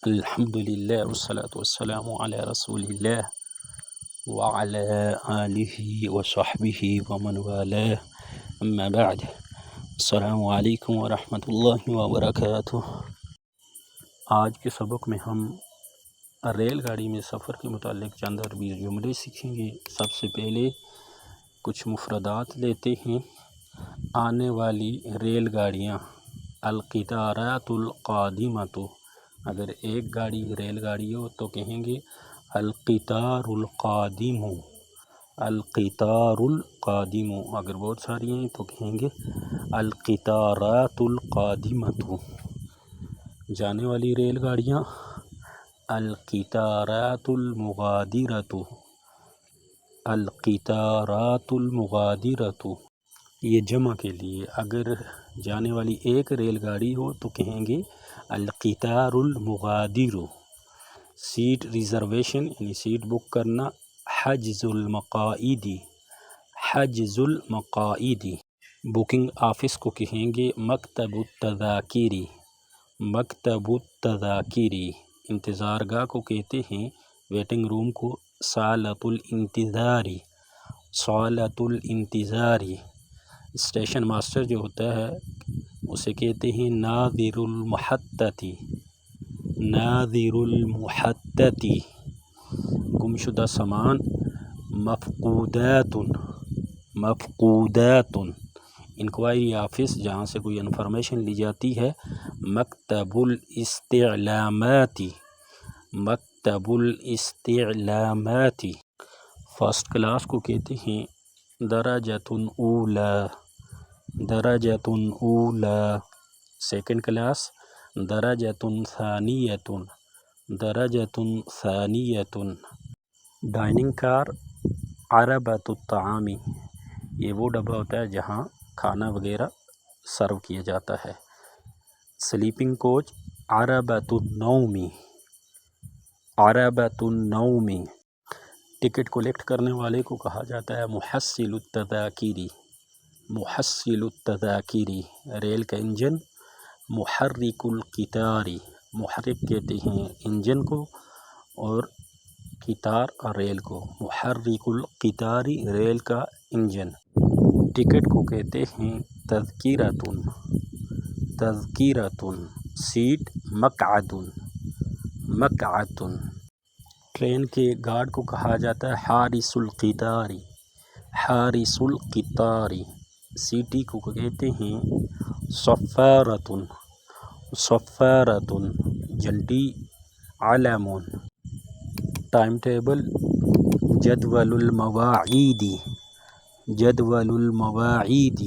الحمدللہ والصلاة والسلام علی رسول اللہ وعلی آلہ وصحبہ ومن والاه اما بعد۔ السلام علیکم ورحمۃ اللہ وبرکاتہ۔ آج کے سبق میں ہم ریل گاڑی میں سفر کے متعلق چند عربی جملے سیکھیں گے۔ سب سے پہلے کچھ مفردات لیتے ہیں۔ آنے والی ریل گاڑیاں، القطارات القادمۃ، اگر ایک گاڑی ریل گاڑی ہو تو کہیں گے القطار القادم، القطار القادم۔ اگر بہت ساری ہیں تو کہیں گے القطارات القادمۃ۔ جانے والی ریل گاڑیاں، القطارات المغادرۃ، القطارات المغادرۃ۔ یہ جمع کے لیے اگر جانے والی ایک ریل گاڑی ہو تو کہیں گے القطار المغادر۔ سیٹ ریزرویشن یعنی سیٹ بک کرنا، حجز المقاعد، حجز المقاعد۔ بکنگ آفس کو کہیں گے مکتب التذاکر، مکتب التذاکر۔ انتظار گاہ کو کہتے ہیں ویٹنگ روم کو صالۃ الانتظار، صالۃ الانتظار۔ اسٹیشن ماسٹر جو ہوتا ہے اسے کہتے ہیں ناظر المحطۃ، ناظر المحطۃ۔ گمشدہ سامان، مفقودات، مفقودات۔ انکوائری آفس جہاں سے کوئی انفارمیشن لی جاتی ہے مکتب الاستعلامات، مکتب الاستعلامات۔ فرسٹ کلاس کو کہتے ہیں درجۃ اولی، درجۃ اولی۔ سیکنڈ کلاس درجۃ ثانیۃ، درجۃ ثانیۃ۔ ڈائننگ کار عربۃ الطعام، یہ وہ ڈبہ ہوتا ہے جہاں کھانا وغیرہ سرو کیا جاتا ہے۔ سلیپنگ کوچ عربۃ النوم، عربۃ النوم۔ ٹکٹ کلیکٹ کرنے والے کو کہا جاتا ہے محصل التذاکر، محصل التذاکر۔ ریل کا انجن محرک القطار، محرک کہتے ہیں انجن کو اور قطار اور ریل کو، محرک القطار ریل کا انجن۔ ٹکٹ کو کہتے ہیں تذکرۃ، تذکرۃ۔ سیٹ مقعد، مقعد۔ ٹرین کے گارڈ کو کہا جاتا ہے حارس القطار، حارس القطار۔ سیٹی کو کہتے ہیں صفارۃ، صفارۃ۔ جھنڈی علم۔ ٹائم ٹیبل جدول المواعید، جدول المواعید۔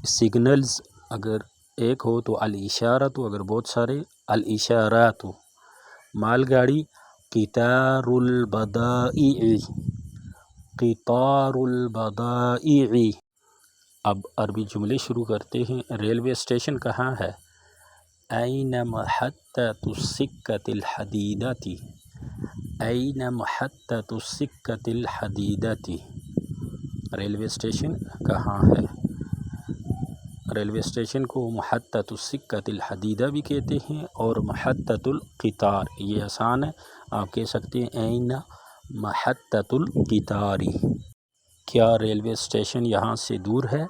سگنلز اگر ایک ہو تو الاشارۃ، اگر بہت سارے الاشارات۔ مال گاڑی قطار البضائع، قطار البضائع۔ اب عربی جملے شروع کرتے ہیں۔ ریلوے اسٹیشن کہاں ہے؟ این محطۃ السکۃ الحدیدۃ، این محطۃ السکۃ الحدیدۃ۔ ریلوے اسٹیشن کہاں ہے؟ ریلوے اسٹیشن کو محطۃ السکۃ الحدیدہ بھی کہتے ہیں اور محطۃ القطار۔ یہ آسان ہے، آپ کہہ سکتے ہیں این محطۃ القطار۔ کیا ریلوے اسٹیشن یہاں سے دور ہے؟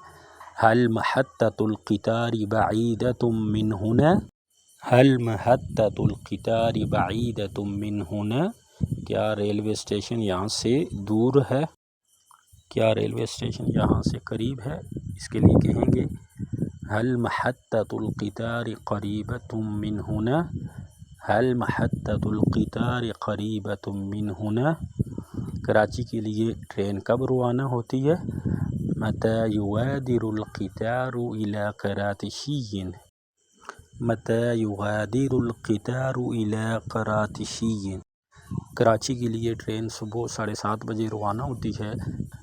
هل محطۃ القطار بعیدۃ من هنا، هل محطۃ القطار بعیدۃ من هنا۔ کیا ریلوے اسٹیشن یہاں سے دور ہے؟ کیا ریلوے اسٹیشن یہاں سے قریب ہے؟ اس کے لیے کہیں گے هل محطۃ القطار قریبۃ من هنا، هل محطۃ القطار قریبۃ من هنا۔ کراچی کے لیے ٹرین کب روانہ ہوتی ہے؟ متى يغادر القطار إلى قراتشي، متى يغادر القطار إلى قراتشي۔ کراچی کے لیے ٹرین صبح 7:30 بجے روانہ ہوتی ہے۔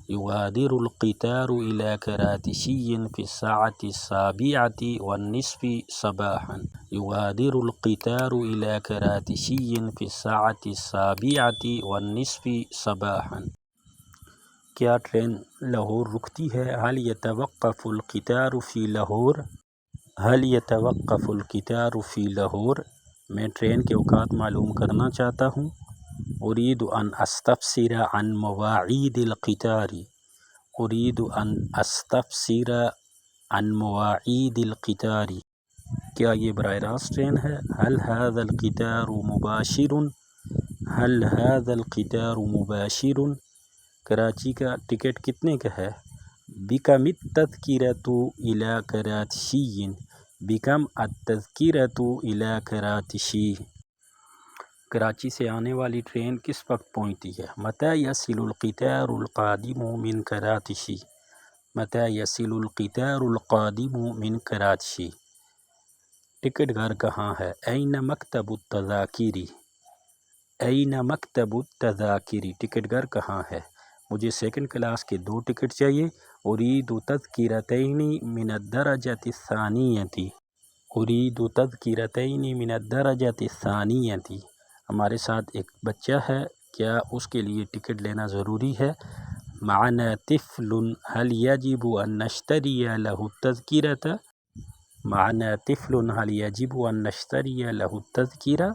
يغادر القطار إلى قراتشي في الساعة 7:30 صباحا، يغادر القطار إلى قراتشي في الساعة 7:30 صباحا۔ کیا ٹرین لاہور رکتی ہے؟ هل يتوقف القطار في لاہور، هل يتوقف القطار في لاہور۔ میں ٹرین کے اوقات معلوم کرنا چاہتا ہوں. اريد ان استفسر عن مواعيد القطار. اريد ان استفسر عن مواعيد القطار. کیا یہ براہ راست ٹرین ہے؟ هل هذا القطار مباشر؟ هل هذا القطار مباشر؟ کراچی کا ٹکٹ کتنے کا ہے؟ بكم التذكرة إلى كراتشي؟ بكم التذكرة إلى كراتشي؟ کراچی سے آنے والی ٹرین کس وقت پہنچتی ہے؟ متى يصل القطار القادم من كراتشي؟ متى يصل القطار القادم من كراتشي؟ ٹکٹ گھر کہاں ہے؟ أين مكتب التذاكر؟ أين مكتب التذاكر؟ ٹکٹ گھر کہاں ہے؟ مجھے سیکنڈ کلاس کے 2 ٹکٹ چاہیے. اريد تذكرتين من الدرجة الثانية. اريد تذكرتين من الدرجة الثانية. ہمارے ساتھ ایک بچہ ہے، کیا اس کے لیے ٹکٹ لینا ضروری ہے؟ معنا طفل هل يجب ان نشتري له التذكرة؟ معنا طفل هل يجب ان نشتري له التذكرة؟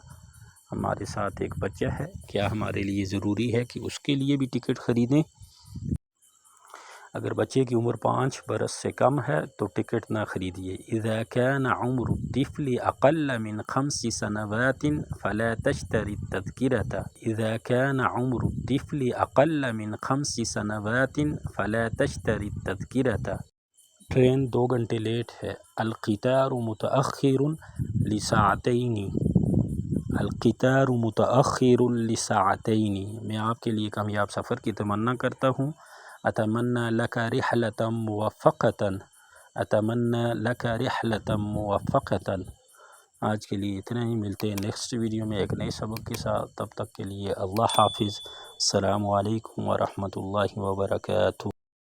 ہمارے ساتھ ایک بچہ ہے، کیا ہمارے لیے ضروری ہے کہ اس کے لیے بھی ٹکٹ خریدیں؟ اگر بچے کی عمر 5 برس سے کم ہے تو ٹکٹ نہ خریدیے. اذا كان عمر الطفل اقل من 5 سنوات فلا تشتري التذكرة. اذا كان عمر الطفل اقل من 5 سنوات فلا تشتري التذكرة. ٹرین 2 گھنٹے لیٹ ہے. القطار متأخر لساعتين. القطار متأخر لساعتين. میں آپ کے لیے کامیاب سفر کی تمنا کرتا ہوں. اتمنى لك رحلة موفقة. اتمنى لك رحلة موفقة. آج کے لیے اتنا ہی، ملتے ہیں نیکسٹ ویڈیو میں ایک نئے سبق کے ساتھ. تب تک کے لیے اللہ حافظ. السلام علیکم ورحمۃ اللہ وبرکاتہ.